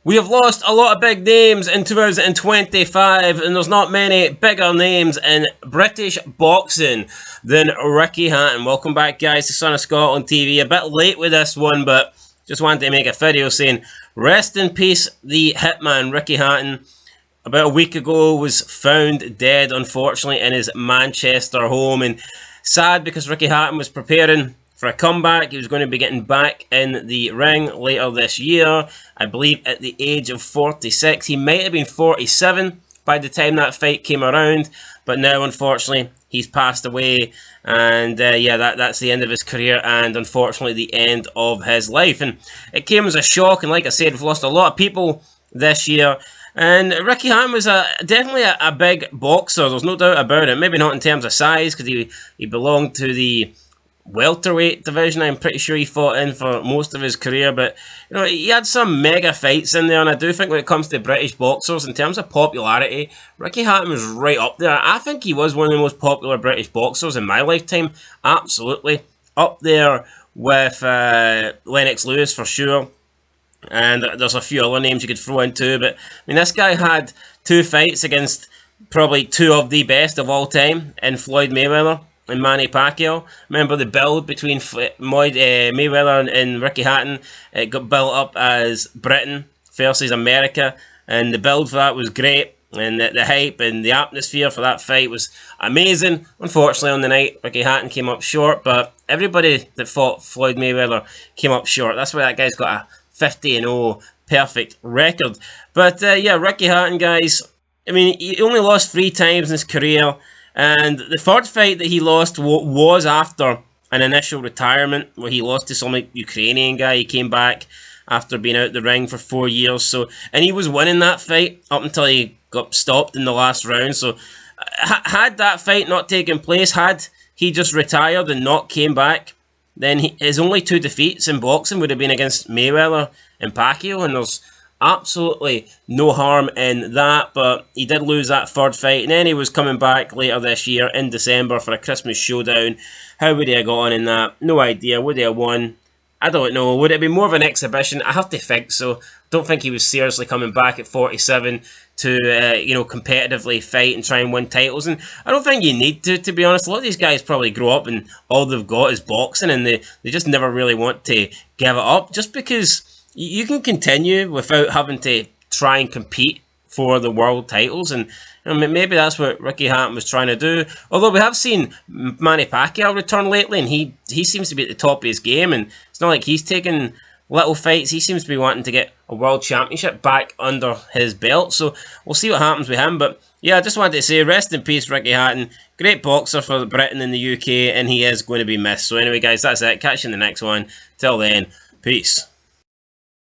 We have lost a lot of big names in 2025, and there's not many bigger names in British boxing than Ricky Hatton. Welcome back, guys, to Son of Scotland TV. A bit late with this one, but just wanted to make a video saying rest in peace, the hitman Ricky Hatton. About a week ago was found dead, unfortunately, in his Manchester home, and sad because Ricky Hatton was preparing for a comeback. He was going to be getting back in the ring later this year, I believe at the age of 46. He might have been 47 by the time that fight came around, but now unfortunately he's passed away, and yeah, that's the end of his career, and unfortunately the end of his life. And it came as a shock, and like I said, we've lost a lot of people this year. And Ricky Hatton was definitely a big boxer, there's no doubt about it. Maybe not in terms of size, because he belonged to the welterweight division. I'm pretty sure he fought in for most of his career, but you know, he had some mega fights in there, and I do think when it comes to British boxers, in terms of popularity, Ricky Hatton was right up there. I think he was one of the most popular British boxers in my lifetime, absolutely. Up there with Lennox Lewis for sure, and there's a few other names you could throw in too, but I mean, this guy had two fights against probably two of the best of all time in Floyd Mayweather and Manny Pacquiao. Remember the build between Mayweather and Ricky Hatton? It got built up as Britain versus America, and the build for that was great, and the hype and the atmosphere for that fight was amazing. Unfortunately, on the night, Ricky Hatton came up short, but everybody that fought Floyd Mayweather came up short. That's why that guy's got a 50-0 perfect record. But yeah, Ricky Hatton, guys, I mean, he only lost 3 times in his career, and the third fight that he lost was after an initial retirement, where he lost to some Ukrainian guy. He came back after being out the ring for 4 years, and he was winning that fight up until he got stopped in the last round. So had that fight not taken place, had he just retired and not came back, then his only 2 defeats in boxing would have been against Mayweather and Pacquiao, and there's absolutely no harm in that. But he did lose that third fight, and then he was coming back later this year in December for a Christmas showdown. How would he have got on in that? No idea. Would he have won? I don't know. Would it be more of an exhibition? I have to think so. Don't think he was seriously coming back at 47 to you know, competitively fight and try and win titles. And I don't think you need to be honest. A lot of these guys probably grow up and all they've got is boxing, and they just never really want to give it up, just because you can continue without having to try and compete for the world titles. And you know, maybe that's what Ricky Hatton was trying to do. Although we have seen Manny Pacquiao return lately, and he seems to be at the top of his game, and it's not like he's taking little fights. He seems to be wanting to get a world championship back under his belt. So we'll see what happens with him. But yeah, I just wanted to say rest in peace, Ricky Hatton. Great boxer for Britain and the UK, and he is going to be missed. So anyway, guys, that's it. Catch you in the next one. Till then, peace.